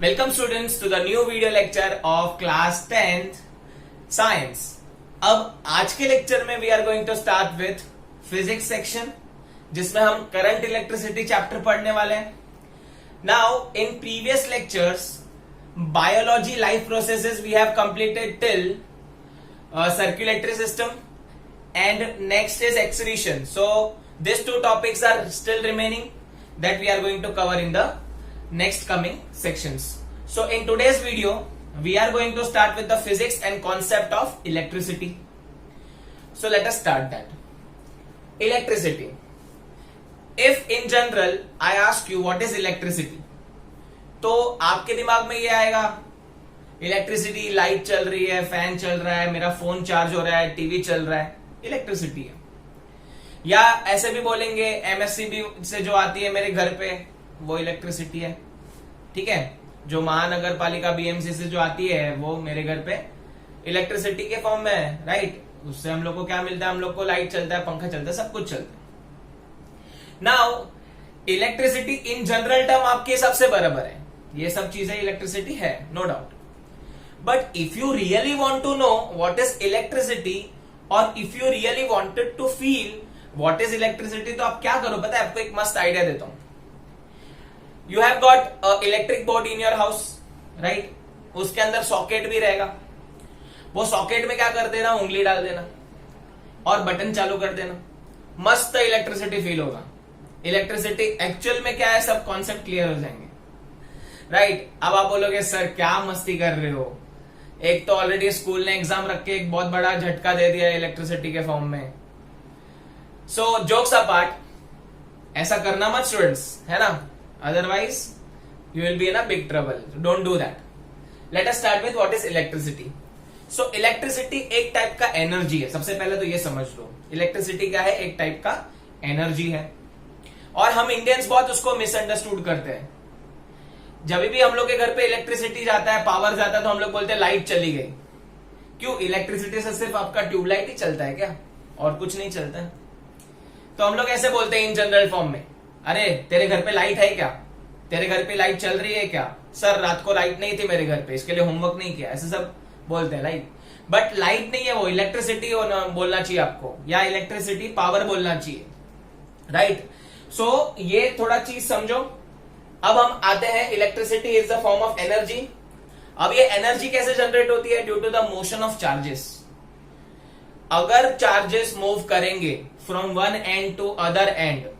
Welcome students to the new video lecture of class 10th science. अब आज के lecture में we are going to start with physics section जिसमें हम current electricity chapter पढ़ने वाले हैं. Now in previous lectures biology life processes we have completed till circulatory system and next is excretion. So these two topics are still remaining that we are going to cover in the next coming sections. So in today's video we are going to start with the physics and concept of electricity. So let us start that. Electricity. If in general I ask you what is electricity, तो आपके दिमाग में ये आएगा electricity, light चल रही है, fan चल रहा है, मेरा फोन चार्ज हो रहा है, टीवी चल रहा है, इलेक्ट्रिसिटी है. या ऐसे भी बोलेंगे एमएससीबी से जो आती है मेरे घर पे वो इलेक्ट्रिसिटी है. ठीक है, जो महानगर पालिका बीएमसी से जो आती है वो मेरे घर पे इलेक्ट्रिसिटी के फॉर्म में है. राइट, उससे हम लोग को क्या मिलता है? हम लोग को लाइट चलता है, पंखा चलता है, सब कुछ चलता है. Now electricity in general term आपके सबसे बराबर है, ये सब चीजें इलेक्ट्रिसिटी है, no doubt. But if you really want to know what is electricity और if you really wanted to feel what is electricity, तो आप क्या करो पता है? आपको एक मस्त आइडिया देता हूं. You have got electric board in your house, right? उसके अंदर सॉकेट भी रहेगा. वो सॉकेट में क्या कर देना? उंगली डाल देना और बटन चालू कर देना, मस्त इलेक्ट्रिसिटी फील होगा. इलेक्ट्रिसिटी एक्चुअल में क्या है, सब कॉन्सेप्ट क्लियर हो जाएंगे. राइट, अब आप बोलोगे सर क्या मस्ती कर रहे हो, एक तो ऑलरेडी स्कूल ने एग्जाम रख के एक बहुत बड़ा झटका दे दिया इलेक्ट्रिसिटी के फॉर्म में. सो जोक्स अपार्ट, ऐसा करना मत स्टूडेंट्स, है ना? Otherwise you will be in a big trouble. Don't do that. Let us start with what is electricity. So electricity एक टाइप का एनर्जी है. सबसे पहले तो ये समझ लो, इलेक्ट्रिसिटी क्या है? एक टाइप का एनर्जी है. और हम इंडियंस बहुत उसको मिसअंडरस्टूड करते हैं. जब भी हम लोग के घर पे इलेक्ट्रिसिटी जाता है, पावर जाता है, तो हम लोग बोलते हैं लाइट चली गई. क्यों? इलेक्ट्रिसिटी से सिर्फ आपका ट्यूबलाइट ही चलता है क्या? और कुछ नहीं चलता है? तो हम लोग ऐसे बोलते हैं इन जनरल फॉर्म में, अरे तेरे घर पे लाइट है क्या? तेरे घर पे लाइट चल रही है क्या? सर रात को लाइट नहीं थी मेरे घर पे, इसके लिए होमवर्क नहीं किया. ऐसे सब बोलते हैं, राइट? बट लाइट नहीं है वो, इलेक्ट्रिसिटी बोलना चाहिए आपको, या इलेक्ट्रिसिटी पावर बोलना चाहिए. राइट, सो ये थोड़ा चीज समझो. अब हम आते हैं, electricity is the form of energy. अब ये एनर्जी कैसे जनरेट होती है? Due to the motion of charges. अगर चार्जेस मूव करेंगे from one end to other end,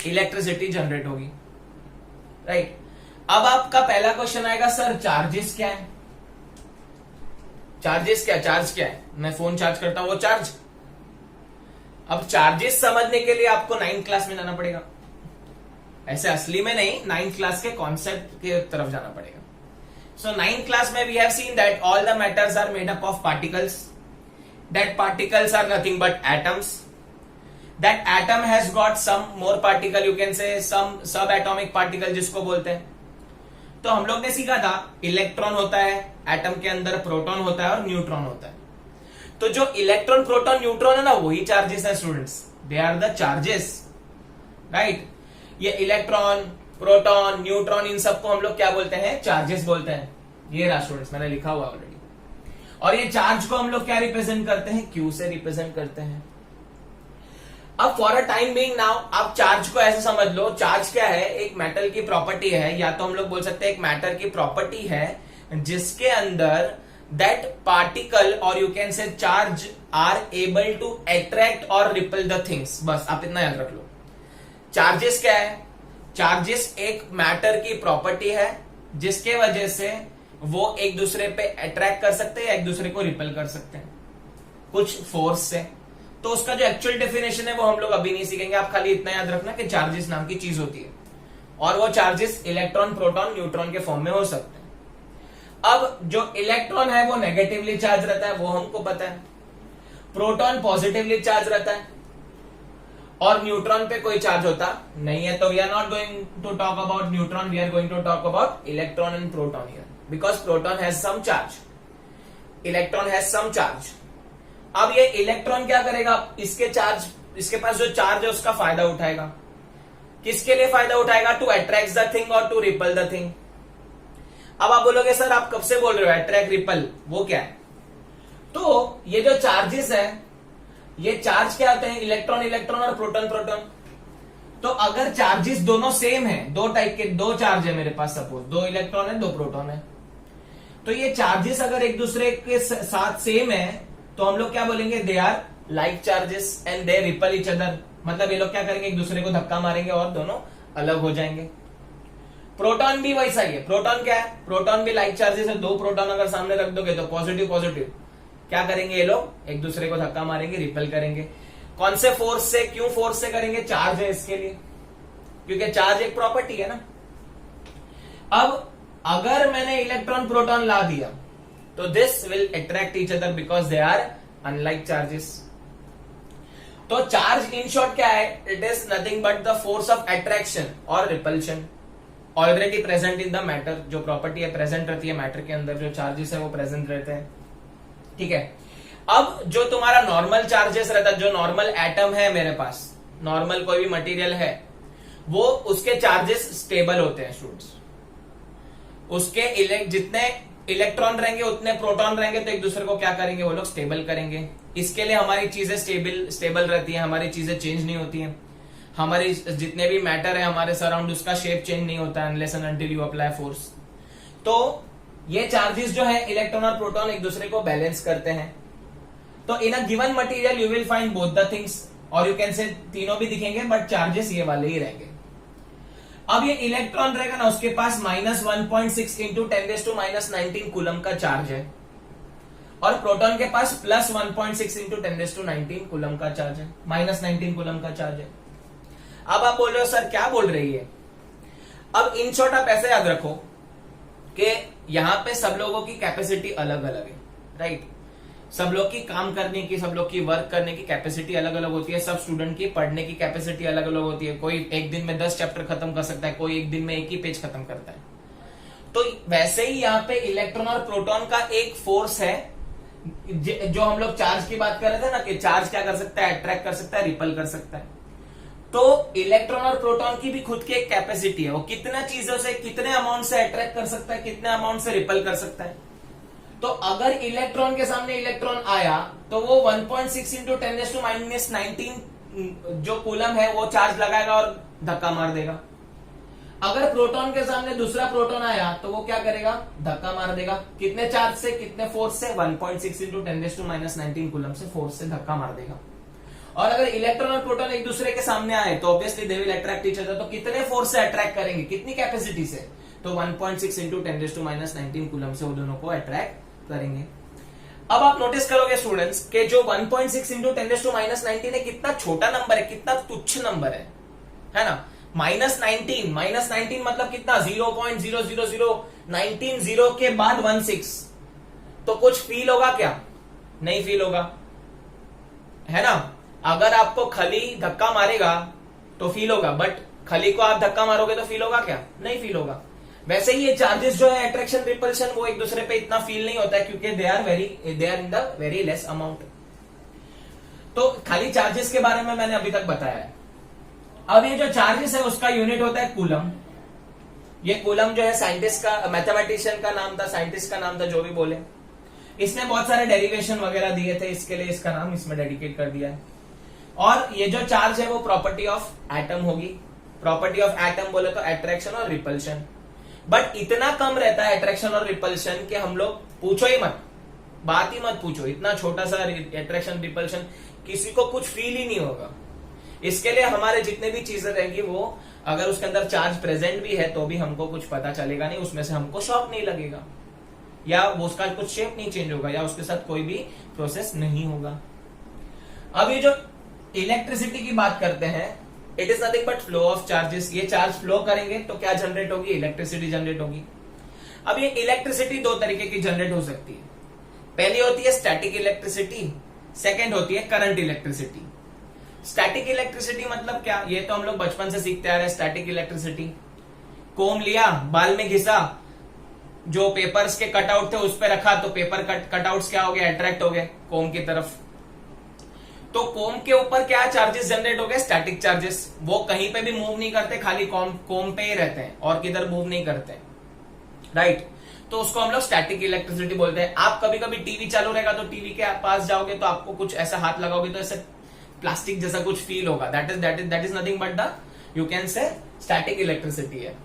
electricity generate होगी. राइट, अब आपका पहला क्वेश्चन आएगा, सर चार्जेस क्या है? चार्जेस क्या? चार्ज क्या है? मैं फोन चार्ज करता हूं, वो चार्ज. अब चार्जेस समझने के लिए आपको 9th क्लास में जाना पड़ेगा. ऐसे असली में नहीं, 9th क्लास के कॉन्सेप्ट के तरफ जाना पड़ेगा. सो 9th क्लास में we have seen that all the matters are made up of particles. That particles are nothing but atoms. That atom has got some more particle, you can say some सब atomic particle जिसको बोलते हैं. तो हम लोग ने सीखा था इलेक्ट्रॉन होता है एटम के अंदर, प्रोटॉन होता है और न्यूट्रॉन होता है. तो जो इलेक्ट्रॉन, प्रोटॉन, न्यूट्रॉन है ना, वही चार्जेस है students. They are the charges. Right, ये इलेक्ट्रॉन, प्रोटॉन, न्यूट्रॉन, इन सबको हम लोग क्या बोलते हैं? चार्जेस बोलते हैं. ये रहा स्टूडेंट्स, मैंने लिखा हुआ ऑलरेडी. और ये चार्ज को हम लोग क्या रिप्रेजेंट करते हैं? क्यू से रिप्रेजेंट करते हैं. अब for a time being now आप चार्ज को ऐसे समझ लो, चार्ज क्या है? एक मेटल की प्रॉपर्टी है, या तो हम लोग बोल सकते हैं एक मैटर की प्रॉपर्टी है जिसके अंदर दैट पार्टिकल और you can say charge are able to attract और रिपल द थिंग्स. बस आप इतना याद रख लो. चार्जेस क्या है? चार्जेस एक मैटर की प्रॉपर्टी है जिसके वजह से वो एक दूसरे पे अट्रैक्ट कर सकते हैं, एक दूसरे को रिपल कर सकते हैं कुछ फोर्स से. तो उसका जो एक्चुअल डेफिनेशन है वो हम लोग अभी नहीं सीखेंगे. आप खाली इतना याद रखना कि चार्जेस नाम की चीज होती है और वो चार्जेस इलेक्ट्रॉन, प्रोटॉन, न्यूट्रॉन के फॉर्म में हो सकते हैं. अब जो इलेक्ट्रॉन है वो नेगेटिवली चार्ज रहता है, वो हमको पता है. प्रोटॉन पॉजिटिवली चार्ज रहता है और न्यूट्रॉन पे कोई चार्ज होता नहीं है. तो we are not going to talk about neutron, we are going to talk about electron and proton here, because proton has some charge, electron has some charge. अब ये इलेक्ट्रॉन क्या करेगा? इसके चार्ज, इसके पास जो चार्ज है उसका फायदा उठाएगा. किसके लिए फायदा उठाएगा? टू अट्रैक्ट द थिंग और टू रिपल द थिंग. अब आप बोलोगे सर आप कब से बोल रहे हो अट्रैक्ट रिपल, वो क्या है? तो ये जो चार्जेस है, ये चार्ज क्या होते हैं? इलेक्ट्रॉन इलेक्ट्रॉन और प्रोटॉन प्रोटॉन। तो अगर चार्जेस दोनों सेम है, दो टाइप के दो चार्ज है मेरे पास, सपोज दो इलेक्ट्रॉन है दो प्रोटॉन है, तो ये चार्जेस अगर एक दूसरे के साथ सेम है तो हम लोग क्या बोलेंगे? They are like charges and they repel each other. मतलब ये लोग क्या करेंगे? एक दूसरे को धक्का मारेंगे और दोनों अलग हो जाएंगे। प्रोटॉन भी वैसा ही है। प्रोटॉन क्या है? प्रोटॉन भी लाइक चार्जेस है। दो प्रोटॉन अगर सामने रख दोगे तो पॉजिटिव पॉजिटिव, क्या करेंगे? ये लोग एक दूसरे को धक्का मारेंगे, रिपल करेंगे। कौन से फोर्स से? क्यों फोर्स से करेंगे? चार्ज है इसके लिए, क्योंकि चार्ज एक प्रॉपर्टी है ना। अब अगर मैंने इलेक्ट्रॉन प्रोटॉन ला दिया तो this will attract each other because they are unlike charges. तो चार्ज इन शॉर्ट क्या है? It is nothing but the force of attraction और repulsion already present in the matter. जो प्रॉपर्टी है प्रेजेंट रहती है मैटर के अंदर, जो चार्जेस है वो प्रेजेंट रहते हैं, ठीक है। अब जो तुम्हारा नॉर्मल चार्जेस रहता है, जो नॉर्मल एटम है मेरे पास, नॉर्मल कोई भी मटेरियल है, वो उसके चार्जेस स्टेबल होते हैं स्टूडेंट्स। उसके जितने इलेक्ट्रॉन रहेंगे उतने प्रोटॉन रहेंगे, तो एक दूसरे को क्या करेंगे? वो लोग स्टेबल करेंगे। इसके लिए हमारी चीजें स्टेबल रहती है, हमारी चीजें चेंज नहीं होती हैं। हमारी जितने भी मैटर है हमारे सराउंड, उसका शेप चेंज नहीं होता unless and until you apply force. तो ये चार्जेस जो है इलेक्ट्रॉन और प्रोटॉन एक दूसरे को बैलेंस करते हैं। तो in a given material you will find both the things, और यू कैन से तीनों भी दिखेंगे बट चार्जेस ये वाले ही रहेंगे। अब ये इलेक्ट्रॉन रहेगा ना, उसके पास -1.6 इंटू 10⁻⁻19 कूलम का चार्ज है, और प्रोटॉन के पास +1.6 इंटू 10⁻19 कूलम का चार्ज है, -19 कूलम का चार्ज है। अब आप बोल रहे हो सर क्या बोल रही है? अब इन शॉर्ट आप ऐसे याद रखो कि यहां पे सब लोगों की कैपेसिटी अलग अलग है, राइट। सब लोग की काम करने की, सब लोग की वर्क करने की कैपेसिटी अलग अलग होती है। सब स्टूडेंट की पढ़ने की कैपेसिटी अलग अलग होती है। कोई एक दिन में 10 चैप्टर खत्म कर सकता है, कोई एक दिन में एक ही पेज खत्म करता है। तो वैसे ही यहाँ पे इलेक्ट्रॉन और प्रोटॉन का एक फोर्स है, जो हम लोग चार्ज की बात कर रहे थे ना, कि चार्ज क्या कर सकता है? अट्रैक्ट कर सकता है, रिपल कर सकता है। तो इलेक्ट्रॉन और प्रोटॉन की भी खुद की एक कैपेसिटी है। वो कितना चीजों से, कितने अमाउंट से अट्रैक्ट कर सकता है, कितने अमाउंट से रिपल कर सकता है। तो अगर इलेक्ट्रॉन के सामने इलेक्ट्रॉन आया तो वो 1.6 इंटू 10⁻⁹ जो कूलम है वो चार्ज लगाएगा और धक्का मार देगा। अगर प्रोटॉन के सामने दूसरा प्रोटॉन आया तो वो क्या करेगा? धक्का मार देगा। कितने चार्ज से, कितने फोर्स से? 1.6 इंटू 10⁻⁹ कूलम से फोर्स से धक्का मार देगा। और अगर इलेक्ट्रॉन और प्रोटॉन एक दूसरे के सामने आए तो obviously they will attract each other. तो कितने फोर्स से अट्रैक्ट करेंगे, कितनी कैपेसिटी से? तो 1.6 इंटू 10⁻⁹ कूलम से वो दोनों को अट्रैक्ट करेंगे। अब आप नोटिस करोगे स्टूडेंट्स के जो 1.6 इंटू 10⁻⁹ है, कितना छोटा नंबर है, कितना तुच्छ नंबर है ना। -19 मतलब कितना? 0.00019 0 के बाद 16। तो कुछ फील होगा क्या? नहीं फील होगा, है ना। अगर आपको खली धक्का मारेगा तो फील होगा, बट खली को आप धक्का मारोगे तो फील होगा क्या? नहीं फील होगा। वैसे ही ये चार्जेस जो है अट्रैक्शन रिपल्शन, वो एक दूसरे पे इतना फील नहीं होता है, क्योंकि they are in the very less amount. तो खाली चार्जेस के बारे में मैंने अभी तक बताया है। अब ये जो चार्जेस है उसका यूनिट होता है कूलम। ये कूलम जो है साइंटिस्ट का, मैथमेटिशियन का नाम था, साइंटिस्ट का नाम था, जो भी बोले। इसने बहुत सारे डेरिवेशन वगैरह दिए थे, इसके लिए इसका नाम इसमें डेडिकेट कर दिया है। और ये जो चार्ज है वो प्रॉपर्टी ऑफ एटम होगी। प्रॉपर्टी ऑफ एटम बोले तो अट्रैक्शन और रिपल्शन, बट इतना कम रहता है अट्रैक्शन और रिपल्शन कि हम लोग पूछो ही मत, बात ही मत पूछो। इतना छोटा सा अट्रैक्शन रिपल्शन किसी को कुछ फील ही नहीं होगा। इसके लिए हमारे जितने भी चीजें रहेंगी, वो अगर उसके अंदर चार्ज प्रेजेंट भी है तो भी हमको कुछ पता चलेगा नहीं, उसमें से हमको शॉक नहीं लगेगा, या वो उसका कुछ शेप नहीं चेंज होगा, या उसके साथ कोई भी प्रोसेस नहीं होगा। अब ये जो इलेक्ट्रिसिटी की बात करते हैं, it is nothing but flow of charges. ये चार्ज फ्लो करेंगे तो क्या जनरेट होगी? इलेक्ट्रिसिटी जनरेट होगी। अब ये इलेक्ट्रिसिटी दो तरीके की जनरेट हो सकती है। पहली होती है स्टैटिक इलेक्ट्रिसिटी, सेकेंड होती है करंट इलेक्ट्रिसिटी। स्टैटिक इलेक्ट्रिसिटी मतलब क्या? ये तो हम लोग बचपन से सीखते आ रहे हैं। स्टैटिक इलेक्ट्रिसिटी, कोम लिया, बाल में घिसा, जो पेपर्स के कटआउट थे उस पर रखा, तो पेपर कटआउट्स क्या हो गए? अट्रैक्ट हो गए कोम की तरफ। तो कोम के ऊपर क्या चार्जेस जनरेट हो गए? Static charges. वो कहीं पे भी मूव नहीं करते, खाली कोम पे ही रहते हैं और किधर मूव नहीं करते, राइट। तो उसको हम लोग स्टैटिक इलेक्ट्रिसिटी बोलते हैं। आप कभी कभी टीवी चालू रहेगा तो टीवी के पास जाओगे तो आपको कुछ ऐसा हाथ लगाओगे तो ऐसे प्लास्टिक जैसा कुछ फील होगा, that is nothing but the you can say static electricity है।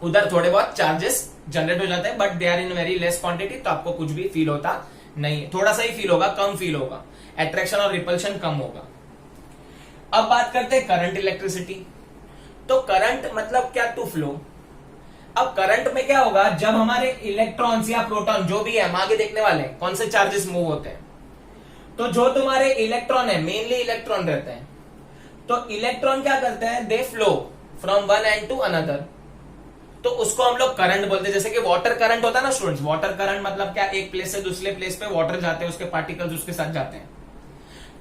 उधर थोड़े बहुत चार्जेस जनरेट हो जाते हैं but they are in very less quantity, तो आपको कुछ भी फील होता नहीं, थोड़ा सा ही फील होगा, कम फील होगा, अट्रैक्शन और रिपल्शन कम होगा। अब बात करते हैं करंट इलेक्ट्रिसिटी। तो करंट मतलब क्या? To flow. अब करंट में क्या होगा, जब हमारे इलेक्ट्रॉन्स या प्रोटॉन जो भी है, हम आगे देखने वाले हैं कौन से चार्जेस मूव होते हैं। तो जो तुम्हारे इलेक्ट्रॉन है, मेनली इलेक्ट्रॉन रहते हैं, तो इलेक्ट्रॉन क्या करते हैं, they flow from one end to another, तो उसको हम लोग करंट बोलते हैं। जैसे कि वाटर करंट होता है ना स्टूडेंट्स, वाटर करंट मतलब क्या, एक प्लेस से दूसरे प्लेस पे वाटर जाते हैं, उसके पार्टिकल्स उसके साथ जाते हैं।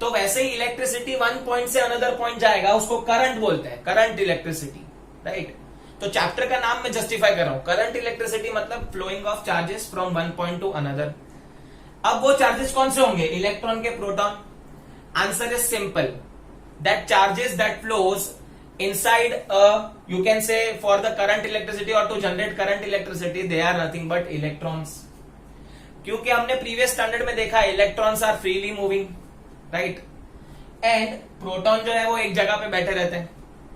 तो वैसे ही इलेक्ट्रिसिटी वन पॉइंट से अनदर पॉइंट जाएगा, उसको करंट बोलते हैं, करंट इलेक्ट्रिसिटी, राइट। तो चैप्टर का नाम मैं जस्टिफाई कर रहा हूं, करंट इलेक्ट्रिसिटी मतलब flowing of charges from one point to another. अब वो चार्जेस कौन से होंगे, इलेक्ट्रॉन के, proton. Answer is simple, that charges that flows inside you can say for the current electricity or to generate current electricity they are nothing but electrons। क्योंकि हमने previous standard में देखा है electrons are freely moving, right, and proton जो है वो एक जगह पे बैठे रहते हैं,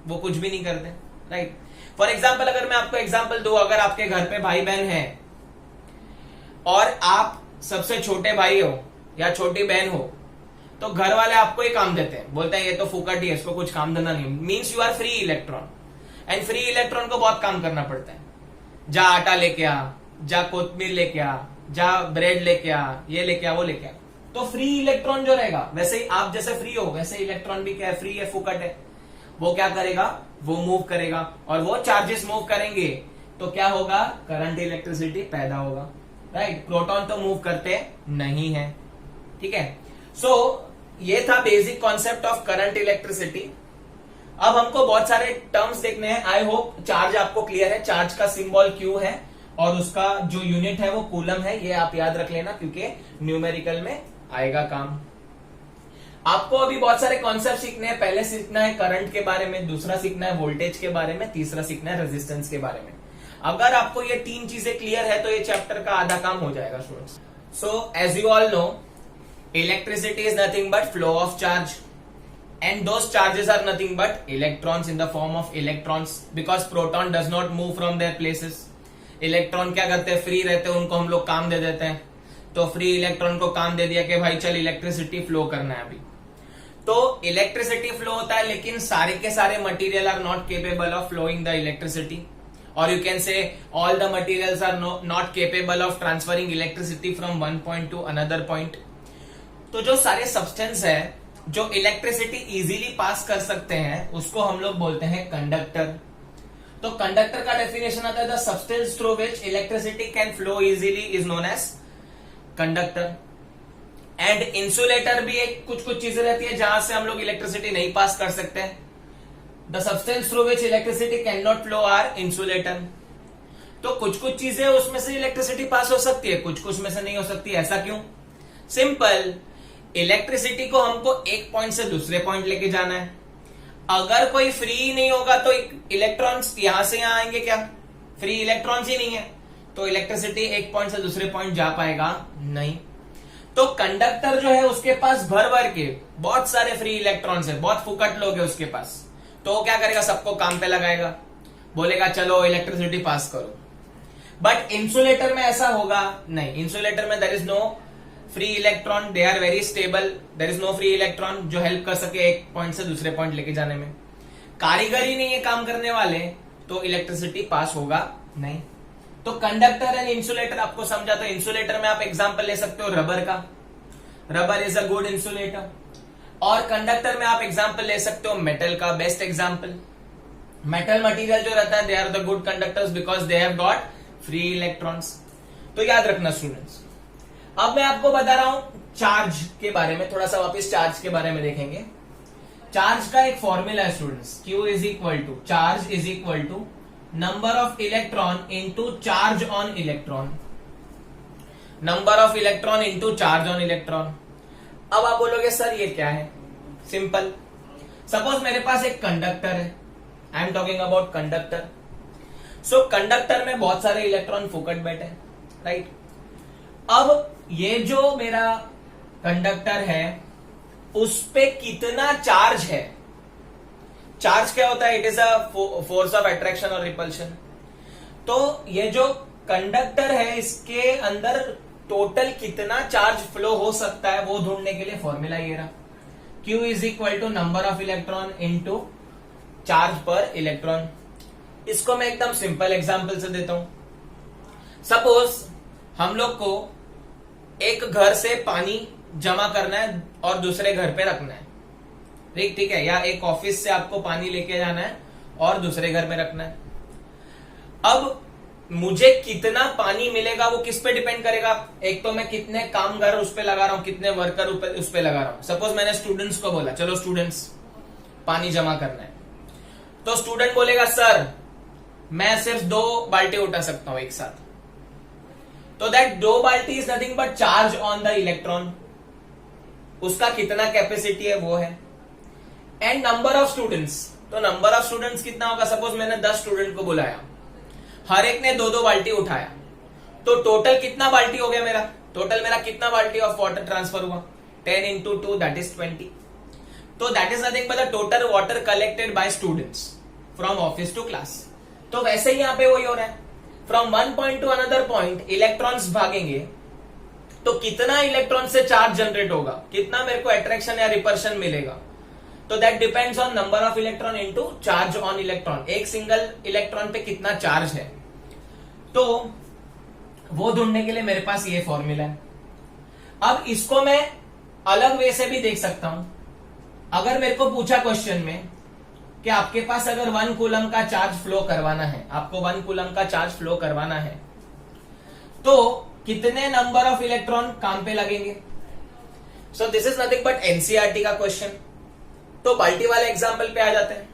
वो कुछ भी नहीं करते, राइट। फॉर एग्जाम्पल अगर मैं आपको एग्जाम्पल दूं, अगर आपके घर पे भाई बहन है और आप सबसे छोटे भाई हो या छोटी बहन हो, तो घर वाले आपको ही काम देते हैं, बोलते हैं ये तो फुकट ही है, इसको कुछ काम देना नहीं, means you are free electron. And free electron को बहुत काम करना पड़ता है, जा आटा लेके आ, जा कोतमीर लेके आ, जा ब्रेड लेके आ, ये लेके आ, वो लेके आ। तो फ्री इलेक्ट्रॉन जो रहेगा, वैसे ही आप जैसे फ्री हो वैसे इलेक्ट्रॉन भी क्या है, फ्री है, फुकट है, वो क्या करेगा, वो मूव करेगा, और वो चार्जेस मूव करेंगे तो क्या होगा, करंट इलेक्ट्रिसिटी पैदा होगा, राइट। प्रोटॉन तो मूव करते नहीं है, ठीक है। सो ये था basic concept of current electricity. अब हमको बहुत सारे टर्म्स देखने हैं। आई होप चार्ज आपको क्लियर है, चार्ज का सिंबल क्यू है और उसका जो यूनिट है वो कूलम है, ये आप याद रख लेना क्योंकि न्यूमेरिकल में आएगा काम। आपको अभी बहुत सारे कॉन्सेप्ट सीखने हैं। पहले सीखना है करंट के बारे में, दूसरा सीखना है वोल्टेज के बारे में, तीसरा सीखना है रेजिस्टेंस के बारे में। अगर आपको ये तीन चीजें क्लियर है तो ये चैप्टर का आधा काम हो जाएगा students. So as you all know, electricity is nothing but flow of charge, and those charges are nothing but electrons in the form of electrons, because proton does not move from their places। Electron क्या करते हैं, free रहते हैं, उनको हम लोग काम दे देते हैं। तो फ्री इलेक्ट्रॉन को काम दे दिया कि भाई चल इलेक्ट्रिसिटी फ्लो करना है अभी, तो इलेक्ट्रिसिटी फ्लो होता है, लेकिन सारे के सारे material are not capable of flowing the electricity, और you can say all the materials are not capable of transferring electricity from one point to another point. तो जो सारे सब्सटेंस है जो इलेक्ट्रिसिटी इजीली पास कर सकते हैं उसको हम लोग बोलते हैं कंडक्टर। तो कंडक्टर का डेफिनेशन आता है, the substance through which electricity can flow easily is known as conductor. And insulator भी एक कुछ कुछ चीजें रहती है जहां से हम लोग इलेक्ट्रिसिटी नहीं पास कर सकते हैं। The substance through which electricity can not flow are insulator. तो कुछ कुछ चीजें उसमें से इलेक्ट्रिसिटी पास हो सकती है, कुछ कुछ में से नहीं हो सकती। ऐसा क्यों? सिंपल, इलेक्ट्रिसिटी को हमको एक पॉइंट से दूसरे पॉइंट लेके जाना है। अगर कोई फ्री नहीं होगा तो इलेक्ट्रॉन्स यहां से यहां आएंगे क्या? फ्री इलेक्ट्रॉन्स ही नहीं है, तो इलेक्ट्रिसिटी एक पॉइंट से दूसरे पॉइंट जा पाएगा नहीं। तो कंडक्टर जो है उसके पास भर भर के बहुत सारे फ्री इलेक्ट्रॉन्स है, बहुत फुकट लोग है उसके पास, तो वो क्या करेगा, सबको काम पे लगाएगा, बोलेगा चलो इलेक्ट्रिसिटी पास करो। बट इंसुलेटर में ऐसा होगा नहीं। इंसुलेटर में there is no free electron, they are very stable, there is no free electron जो हेल्प कर सके एक पॉइंट से दूसरे पॉइंट लेके जाने में। कारीगर ही नहीं है काम करने वाले, तो इलेक्ट्रिसिटी पास होगा नहीं। तो कंडक्टर एंड इंसुलेटर आपको समझा। तो इंसुलेटर में आप एग्जांपल ले सकते हो रबर का, rubber is a good insulator. और कंडक्टर में आप एग्जांपल ले सकते हो मेटल का, बेस्ट एग्जांपल। मेटल मटेरियल जो रहता है they are the good conductors because they have got free electrons. तो याद रखना स्टूडेंट्स। अब मैं आपको बता रहा हूं चार्ज के बारे में, थोड़ा सा वापस चार्ज के बारे में देखेंगे। चार्ज का एक फॉर्मूला है students, Q is equal to, charge is equal to number of electron into charge on electron, number of electron into charge on electron. अब आप बोलोगे सर ये क्या है? सिंपल, सपोज मेरे पास एक कंडक्टर है, I am talking about conductor. So conductor में बहुत सारे इलेक्ट्रॉन फुकट बैठे हैं, राइट। अब ये जो मेरा कंडक्टर है उस पे कितना चार्ज है, चार्ज क्या होता है, it is a force of attraction और रिपल्शन। तो ये जो कंडक्टर है इसके अंदर टोटल कितना चार्ज फ्लो हो सकता है वो ढूंढने के लिए फॉर्मूला ये रहा, Q is equal to number of electron into charge पर इलेक्ट्रॉन। इसको मैं एकदम सिंपल एग्जांपल से देता हूं। सपोज हम लोग को एक घर से पानी जमा करना है और दूसरे घर पे रखना है, ठीक है, या एक ऑफिस से आपको पानी लेके जाना है और दूसरे घर में रखना है। अब मुझे कितना पानी मिलेगा वो किस पे डिपेंड करेगा, एक तो मैं कितने कामगार उस पे लगा रहा हूं, कितने वर्कर उस पे लगा रहा हूं। सपोज मैंने स्टूडेंट्स को बोला चलो स्टूडेंट्स पानी जमा करना है, तो स्टूडेंट बोलेगा सर मैं सिर्फ 2 बाल्टी उठा सकता हूं एक साथ, तो दैट 2 बाल्टी is nothing but charge on the electron, उसका कितना कैपेसिटी है वो है। एंड नंबर ऑफ स्टूडेंट्स, तो नंबर ऑफ स्टूडेंट्स कितना होगा, सपोज मैंने 10 स्टूडेंट को बुलाया, हर एक ने 2-2 बाल्टी उठाया, तो टोटल कितना बाल्टी हो गया मेरा, टोटल मेरा कितना बाल्टी ऑफ वाटर ट्रांसफर हुआ, 10 into 2 that is 20। तो that is nothing but the total water collected by students from office to class. तो वैसे ही यहां पे वही हो रहा है, from one point to another point electrons भागेंगे, तो कितना इलेक्ट्रॉन से चार्ज जनरेट होगा, कितना मेरे को अट्रैक्शन या रिपल्शन मिलेगा, तो that depends on number of electron into charge on electron, एक सिंगल इलेक्ट्रॉन पे कितना चार्ज है। तो वो ढूंढने के लिए मेरे पास ये फॉर्मूला है। अब इसको मैं अलग वे से भी देख सकता हूं। अगर मेरे को पूछा क्वेश्चन में कि आपके पास अगर 1 कूलम का चार्ज फ्लो करवाना है, आपको 1 कूलम का चार्ज फ्लो करवाना है, तो कितने नंबर ऑफ इलेक्ट्रॉन काम पे लगेंगे। So this is nothing but NCERT का क्वेश्चन। तो बाल्टी वाले एग्जाम्पल पे आ जाते हैं।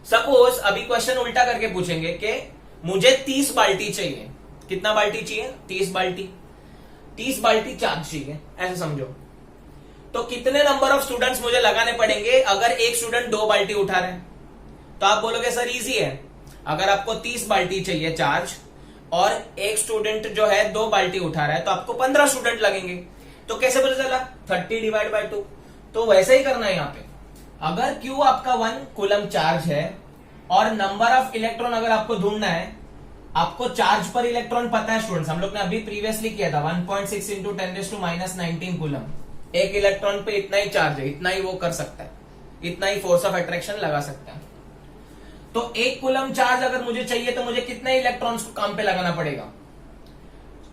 सपोज अभी क्वेश्चन उल्टा करके पूछेंगे कि मुझे 30 बाल्टी चाहिए, कितना बाल्टी चाहिए, 30 बाल्टी, 30 बाल्टी चार्ज चाहिए, ऐसे समझो। तो कितने नंबर ऑफ स्टूडेंट्स मुझे लगाने पड़ेंगे अगर एक स्टूडेंट 2 बाल्टी उठा रहे हैं। तो आप बोलोगे सर इजी है, अगर आपको 30 बाल्टी चाहिए चार्ज और एक स्टूडेंट जो है 2 बाल्टी उठा रहा है, तो आपको 15 स्टूडेंट लगेंगे। तो कैसे पता चला, 30 डिवाइड बाय 2। तो वैसे ही करना है यहाँ पे। अगर Q आपका 1 कूलम चार्ज है और नंबर ऑफ इलेक्ट्रॉन अगर आपको ढूंढना है, आपको चार्ज पर इलेक्ट्रॉन पता है स्टूडेंट्स, हम लोग ने अभी प्रीवियसली किया था 1.6 इंटू 10⁻⁻19 कूलम, एक इलेक्ट्रॉन पे इतना ही चार्ज है, इतना ही वो कर सकता है, इतना ही फोर्स ऑफ अट्रैक्शन लगा सकता है। तो 1 कूलम चार्ज अगर मुझे चाहिए तो मुझे कितने इलेक्ट्रॉन्स को काम पे लगाना पड़ेगा।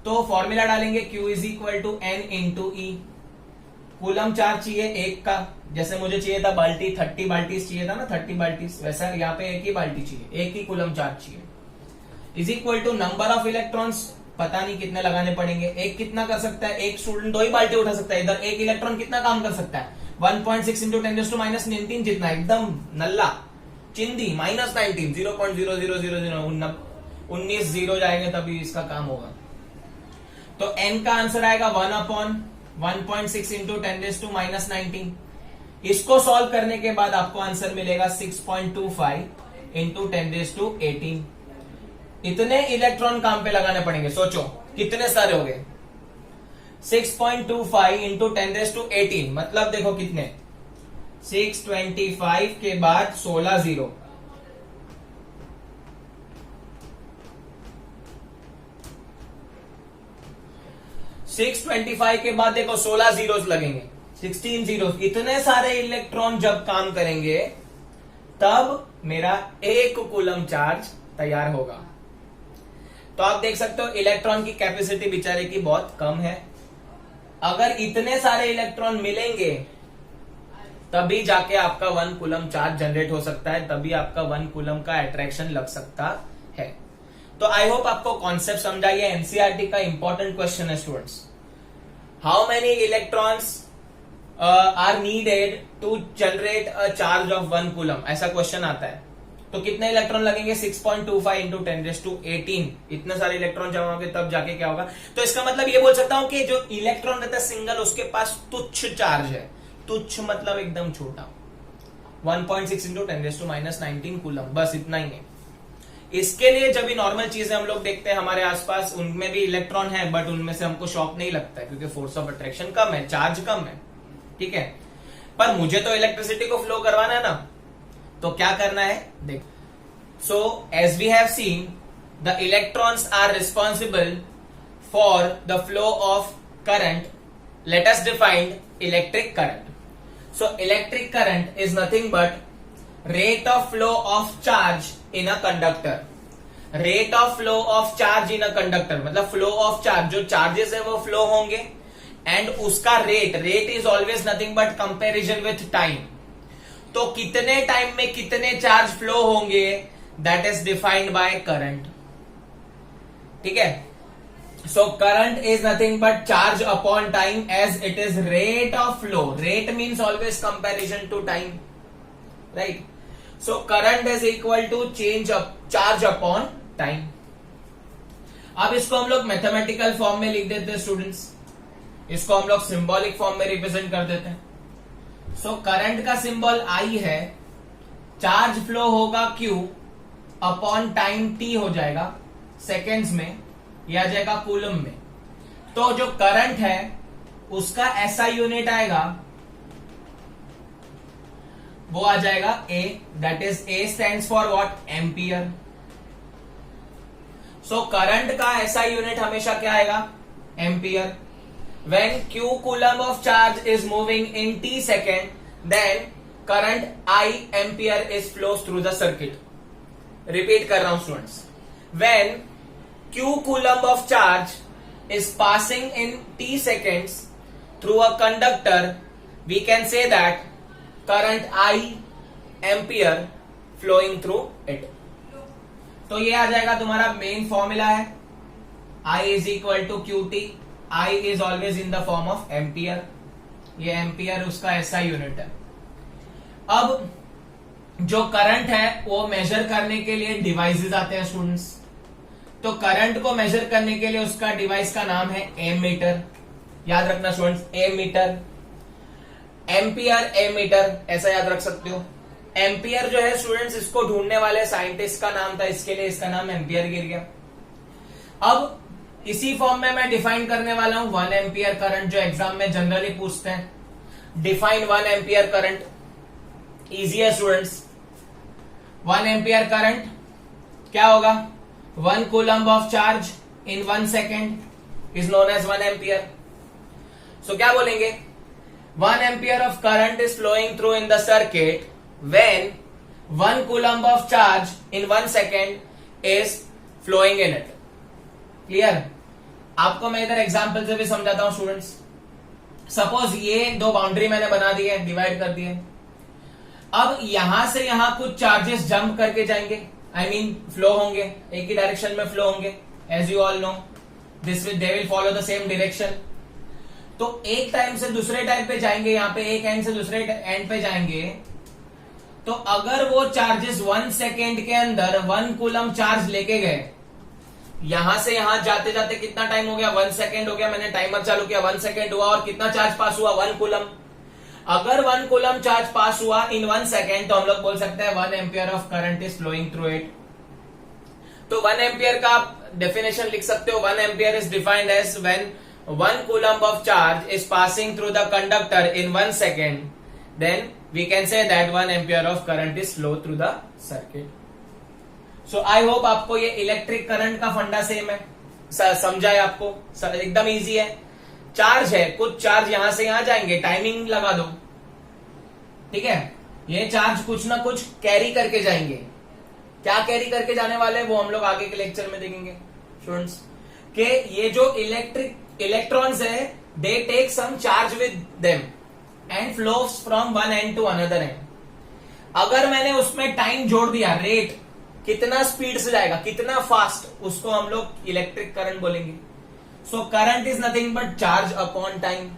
तो फॉर्मूला डालेंगे Q is equal to N into E। Coulomb charge चाहिए एक का, जैसे मुझे चाहिए था बाल्टी 30 बाल्टी चाहिए था ना, 30 बाल्टी, वैसा यहाँ पे एक ही बाल्टी चाहिए, एक ही कूलम चार्ज चाहिए, is equal to number of electrons पता नहीं कितने लगाने पड़ेंगे। एक कितना कर सकता है, एक स्टूडेंट 2 ही बाल्टी उठा सकता है, इधर एक इलेक्ट्रॉन कितना काम कर सकता है, 1.6 इंटू 10⁻⁻19 जितना, एकदम नल्ला चिंदी, -19, 0.0000 19 जीरो जाएंगे तभी इसका काम होगा। तो n का आंसर आएगा 1/1.6 इंटू 10⁻⁻19। इसको सॉल्व करने के बाद आपको आंसर मिलेगा 6.25 इंटू 10⁻18। इतने इलेक्ट्रॉन काम पे लगाने पड़ेंगे, सोचो कितने सारे हो गए, 6.25 इंटू 10⁻18, मतलब देखो कितने, 625 के बाद 16 जीरो, 625 के बाद देखो 16 जीरोस लगेंगे, 16 जीरोस। इतने सारे इलेक्ट्रॉन जब काम करेंगे तब मेरा 1 कूलम चार्ज तैयार होगा। तो आप देख सकते हो इलेक्ट्रॉन की कैपेसिटी बेचारे की बहुत कम है। अगर इतने सारे इलेक्ट्रॉन मिलेंगे तभी जाके आपका 1 कूलम चार्ज जनरेट हो सकता है, तभी आपका 1 कूलम का अट्रैक्शन लग सकता है। तो आई होप आपको कॉन्सेप्ट समझा। ये एनसीईआरटी का इंपॉर्टेंट क्वेश्चन है students. How many electrons are needed to generate a charge of 1 coulomb, ऐसा क्वेश्चन आता है। तो कितने इलेक्ट्रॉन लगेंगे, 6.25 इंटू 10⁻18। इतने सारे इलेक्ट्रॉन जमा होंगे तब जाके क्या होगा। तो इसका मतलब ये बोल सकता हूं कि जो इलेक्ट्रॉन रहता है सिंगल, उसके पास तुच्छ चार्ज है, तुच्छ मतलब एकदम छोटा, 1.6 इंटू 10⁻⁻19 कूलम, बस इतना ही है। इसके लिए जब भी नॉर्मल चीजें हम लोग देखते हैं हमारे आसपास, उनमें भी इलेक्ट्रॉन है, बट उनमें से हमको शॉक नहीं लगता है क्योंकि फोर्स ऑफ अट्रैक्शन कम है, चार्ज कम है, ठीक है। पर मुझे तो इलेक्ट्रिसिटी को फ्लो करवाना है ना, तो क्या करना है देख। So as we have seen, the electrons are responsible for the flow of current. Let us define electric current. So electric current is nothing but rate of flow of charge in a conductor. rate of flow of charge in a conductor मतलब flow of charge, जो charges है वो flow होंगे, and उसका rate is always nothing but comparison with time. तो कितने time में कितने चार्ज फ्लो होंगे, that is defined by current. ठीक है. So current is nothing but charge upon time as it is rate of flow. Rate means always comparison to time, right? So current is equal to charge upon time. अब इसको हम लोग mathematical form में लिख देते हैं students, इसको हम लोग सिंबॉलिक फॉर्म में रिप्रेजेंट कर देते हैं. सो करंट का सिंबल I है, चार्ज फ्लो होगा Q अपॉन टाइम T हो जाएगा सेकेंड्स में, या जाएगा कूलम में. तो जो करंट है उसका SI यूनिट आएगा, वो आ जाएगा A, that is A stands for what, ampere. So current का SI यूनिट हमेशा क्या आएगा, ampere. When Q coulomb of charge is moving in T second, then current I ampere is flows through the circuit. Repeat कर रहा हूं students, when Q coulomb of charge is passing in T seconds through a conductor, we can say that current I ampere flowing through it. तो ये आ जाएगा तुम्हारा main formula है, I is equal to QT. I is always in the form of ampere. ये ampere उसका SI unit है. अब जो करंट है वो मेजर करने के लिए डिवाइसेस आते हैं स्टूडेंट्स. तो करंट को मेजर करने के लिए उसका डिवाइस का नाम है एमीटर. याद रखना स्टूडेंट्स, एमीटर, एम्पियर, एमीटर, ऐसा याद रख सकते हो. एम्पियर जो है स्टूडेंट्स, इसको ढूंढने वाले साइंटिस्ट का नाम था, इसके लिए इसका नाम एम्पियर गिर गया. अब इसी फॉर्म में मैं डिफाइन करने वाला हूं 1 एम्पियर करंट, जो एग्जाम में जनरली पूछते हैं. Define 1 ampere current. इजी है स्टूडेंट्स. 1 एम्पियर करंट क्या होगा, 1 coulomb of charge in 1 second is known as 1 ampere. So क्या बोलेंगे, 1 ampere of current is flowing through in the circuit when 1 coulomb of charge in 1 second is flowing in it. Clear? आपको मैं इधर example से भी समझाता हूं students. Suppose ये दो बाउंड्री मैंने बना दी है, डिवाइड कर दी है. अब यहां से यहां कुछ चार्जेस जंप करके जाएंगे, आई मीन फ्लो होंगे, एक ही डायरेक्शन में फ्लो होंगे. As you all know, they will follow the same direction. तो एक टाइम से दूसरे टाइम पे जाएंगे, यहां पे एक एंड से दूसरे एंड पे जाएंगे. तो अगर वो चार्जेस 1 सेकेंड के अंदर 1 कूलम चार्ज लेके गए, यहां से यहां जाते जाते कितना टाइम हो गया, 1 सेकेंड हो गया. मैंने टाइमर चालू किया, 1 सेकेंड हुआ, और कितना चार्ज पास हुआ, 1 कूलम. अगर 1 कूलम चार्ज पास हुआ इन 1 सेकेंड, तो हम लोग बोल सकते हैं 1 ampere of current is flowing through it. तो 1 एम्पियर का डेफिनेशन लिख सकते हो. 1 ampere is defined as when 1 coulomb of charge is passing through the conductor in 1 second, then we can say that 1 ampere of current is flow through the circuit. So I hope आपको ये electric current का फंडा same है, समझा है आपको, एकदम easy है. चार्ज है, कुछ चार्ज यहां से यहां जाएंगे, टाइमिंग लगा दो, ठीक है. ये चार्ज कुछ ना कुछ कैरी करके जाएंगे. क्या कैरी करके जाने वाले वो हम लोग आगे के लेक्चर में देखेंगे स्टूडेंट्स. कि ये जो इलेक्ट्रॉन्स है, they take some charge with them and flows from one end to another end. अगर मैंने उसमें टाइम जोड़ दिया, रेट कितना स्पीड से जाएगा, कितना फास्ट, उसको हम लोग इलेक्ट्रिक करंट बोलेंगे. So current is nothing but charge upon time.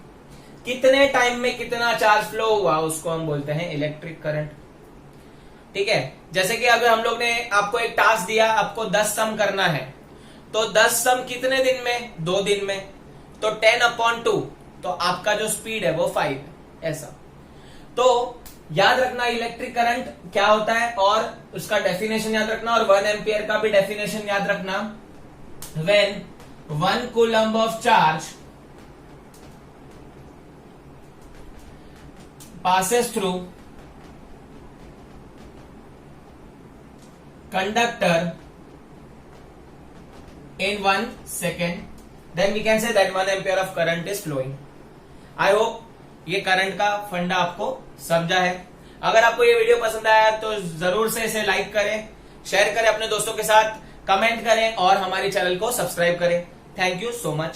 कितने टाइम में कितना चार्ज फ्लो हुआ, उसको हम बोलते हैं इलेक्ट्रिक करंट. ठीक है. जैसे कि अगर हम लोग ने आपको एक टास्क दिया, आपको 10 सम करना है, तो 10 सम कितने दिन में, 2 दिन में. तो 10/2, तो आपका जो स्पीड है वो 5, ऐसा. तो याद रखना इलेक्ट्रिक करंट क्या होता है और उसका डेफिनेशन याद रखना, और 1 एम्पियर का भी डेफिनेशन याद रखना। When 1 coulomb of charge passes through conductor in 1 second, then we can say that 1 ampere of current is flowing. I hope ये करंट का फंडा आपको समझा है। अगर आपको ये वीडियो पसंद आया तो जरूर से इसे लाइक करें, शेयर करें अपने दोस्तों के साथ, कमेंट करें और हमारे चैनल को सब्सक्राइब करें। Thank you so much.